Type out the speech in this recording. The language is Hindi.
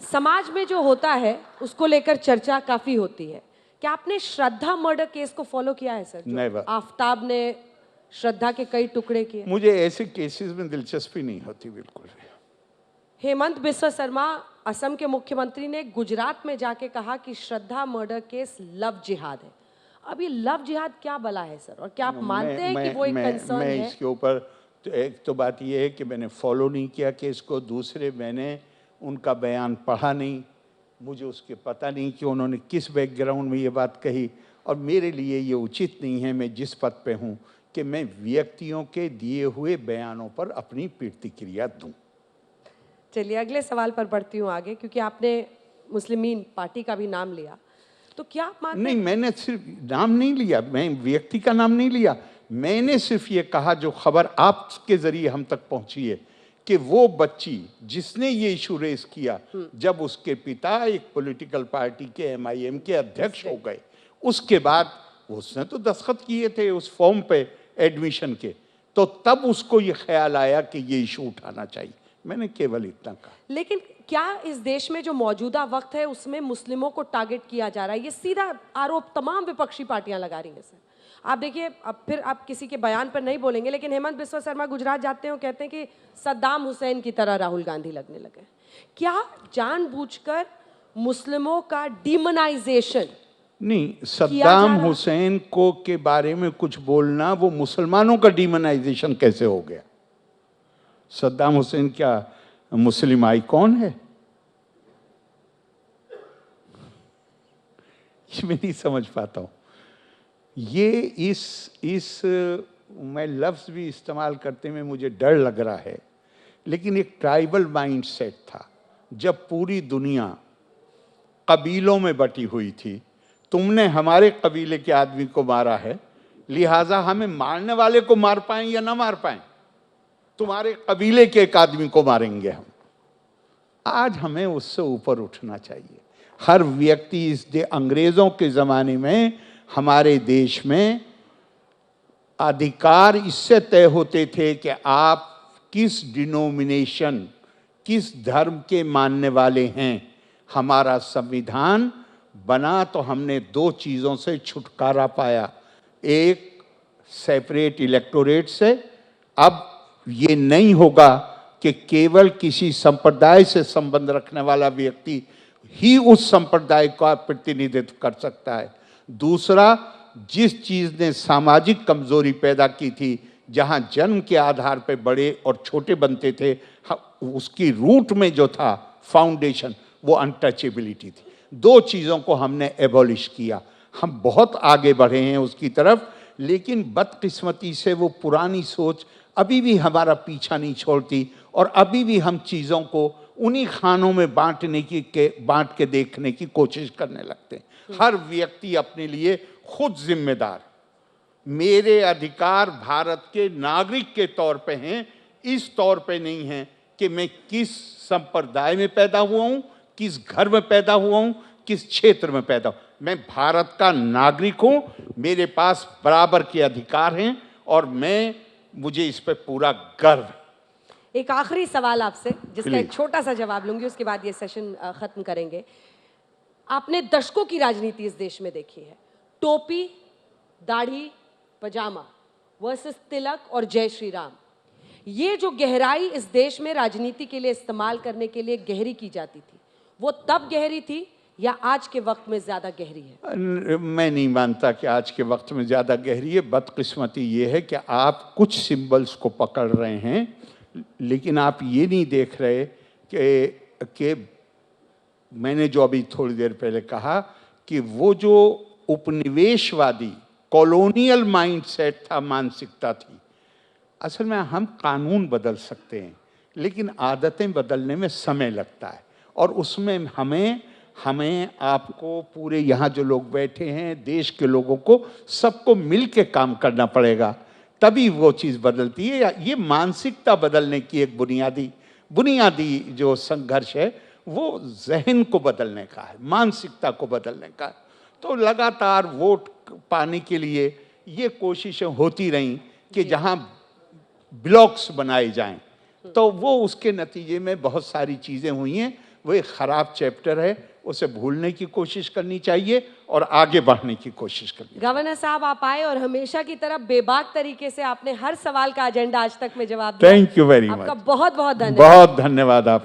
समाज में जो होता है उसको लेकर चर्चा काफी होती है। क्या आपने श्रद्धा मर्डर केस को फॉलो किया है सर? Never. आफ्ताब ने श्रद्धा के कई टुकड़े किए। मुझे ऐसे केसेस में दिलचस्पी नहीं होती बिल्कुल भी। हेमंत बिस्वा शर्मा असम के मुख्यमंत्री ने गुजरात में जाके कहा कि श्रद्धा मर्डर केस लव जिहाद है। अभी लव जिहाद क्या बला है सर, और क्या आप मानते हैं कि वो एक कंसर्न है? मैं इसके ऊपर तो एक तो बात ये है कि मैंने फॉलो नहीं किया केस को, दूसरे मैंने उनका बयान पढ़ा नहीं, मुझे उसके पता नहीं कि उन्होंने किस बैकग्राउंड में ये बात कही, और मेरे लिए ये उचित नहीं है, मैं जिस पद पे हूँ, कि मैं व्यक्तियों के दिए हुए बयानों पर अपनी प्रतिक्रिया दूँ। चलिए अगले सवाल पर बढ़ती हूँ आगे, क्योंकि आपने मुस्लिमीन पार्टी का भी नाम लिया, तो क्या आप मानते नहीं, मैंने सिर्फ नाम नहीं लिया, मैं व्यक्ति का नाम नहीं लिया, मैंने सिर्फ ये कहा जो खबर आपके जरिए हम तक पहुंची है कि वो बच्ची जिसने ये इशू रेस किया, जब उसके पिता एक पॉलिटिकल पार्टी के MIM के अध्यक्ष हो गए, उसके बाद उसने तो दस्तखत किए थे उस फॉर्म पे एडमिशन के, तो तब उसको ये ख्याल आया कि ये इशू उठाना चाहिए। मैंने केवल इतना कहा। लेकिन क्या इस देश में जो मौजूदा वक्त है उसमें मुस्लिमों को टारगेट किया जा रहा है? ये सीधा आरोप तमाम विपक्षी पार्टियां लगा रही हैं सर। आप देखिए, अब फिर आप किसी के बयान पर नहीं बोलेंगे, लेकिन हेमंत बिस्वा शर्मा गुजरात जाते हैं और कहते हैं कि सद्दाम हुसैन की तरह राहुल गांधी लगने लगे। क्या जानबूझकर मुस्लिमों का डिमोनाइजेशन? नहीं, सद्दाम हुसैन को के बारे में कुछ बोलना, वो मुसलमानों का डिमोनाइजेशन कैसे हो गया? सद्दाम हुसैन क्या मुस्लिम आइकॉन है? ये मैं नहीं समझ पाता हूं। ये इस मैं लफ्ज भी इस्तेमाल करते में मुझे डर लग रहा है, लेकिन एक ट्राइबल माइंडसेट था। जब पूरी दुनिया कबीलों में बटी हुई थी, तुमने हमारे कबीले के आदमी को मारा है, लिहाजा हमें मारने वाले को मार पाएं या ना मार पाएं, तुम्हारे कबीले के एक आदमी को मारेंगे हम। आज हमें उससे ऊपर उठना चाहिए। हर व्यक्ति अंग्रेजों के जमाने में हमारे देश में अधिकार इससे तय होते थे कि आप किस डिनोमिनेशन, किस धर्म के मानने वाले हैं। हमारा संविधान बना तो हमने दो चीज़ों से छुटकारा पाया, एक सेपरेट इलेक्टोरेट से। अब ये नहीं होगा कि केवल किसी संप्रदाय से संबंध रखने वाला व्यक्ति ही उस संप्रदाय का प्रतिनिधित्व कर सकता है। दूसरा, जिस चीज़ ने सामाजिक कमजोरी पैदा की थी, जहां जन्म के आधार पर बड़े और छोटे बनते थे, उसकी रूट में जो था फाउंडेशन, वो अनटचेबिलिटी थी। दो चीज़ों को हमने एबॉलिश किया। हम बहुत आगे बढ़े हैं उसकी तरफ, लेकिन बदकिस्मती से वो पुरानी सोच अभी भी हमारा पीछा नहीं छोड़ती, और अभी भी हम चीज़ों को उन्हीं खानों में बांट के देखने की कोशिश करने लगते हैं। हर व्यक्ति अपने लिए खुद जिम्मेदार। मेरे अधिकार भारत के नागरिक के तौर पे हैं, इस तौर पे नहीं है कि मैं किस संप्रदाय में पैदा हुआ हूं, किस घर में पैदा हुआ हूं, किस क्षेत्र में पैदा हूं। मैं भारत का नागरिक हूं, मेरे पास बराबर के अधिकार हैं, और मुझे इस पे पूरा गर्व है। एक आखिरी सवाल आपसे, जिसका एक छोटा सा जवाब लूंगी, उसके बाद ये सेशन खत्म करेंगे। आपने दशकों की राजनीति इस देश में देखी है। टोपी, दाढ़ी, पजामा वर्सेस तिलक और जय श्री राम। ये जो गहराई इस देश में राजनीति के लिए इस्तेमाल करने के लिए गहरी की जाती थी, वो तब गहरी थी या आज के वक्त में ज्यादा गहरी है? मैं नहीं मानता कि आज के वक्त में ज्यादा गहरी है। बदकिस्मती ये है कि आप कुछ सिंबल्स को पकड़ रहे हैं, लेकिन आप ये नहीं देख रहे कि मैंने जो अभी थोड़ी देर पहले कहा कि वो जो उपनिवेशवादी कॉलोनियल माइंडसेट था, मानसिकता थी। असल में हम कानून बदल सकते हैं, लेकिन आदतें बदलने में समय लगता है, और उसमें हमें आपको, पूरे यहाँ जो लोग बैठे हैं, देश के लोगों को, सबको मिल के काम करना पड़ेगा, तभी वो चीज़ बदलती है। ये मानसिकता बदलने की एक बुनियादी जो संघर्ष है, वो जहन को बदलने का है, मानसिकता को बदलने का है। तो लगातार वोट पाने के लिए ये कोशिशें होती रहीं कि जहाँ ब्लॉक्स बनाए जाएं, तो वो उसके नतीजे में बहुत सारी चीज़ें हुई हैं। वो एक खराब चैप्टर है, उसे भूलने की कोशिश करनी चाहिए और आगे बढ़ने की कोशिश करनी चाहिए। गवर्नर साहब आप आए और हमेशा की तरह बेबाक तरीके से आपने हर सवाल का एजेंडा आज तक में जवाब दिया। Thank you very much. आपका बहुत बहुत धन्यवाद। बहुत धन्यवाद आपका।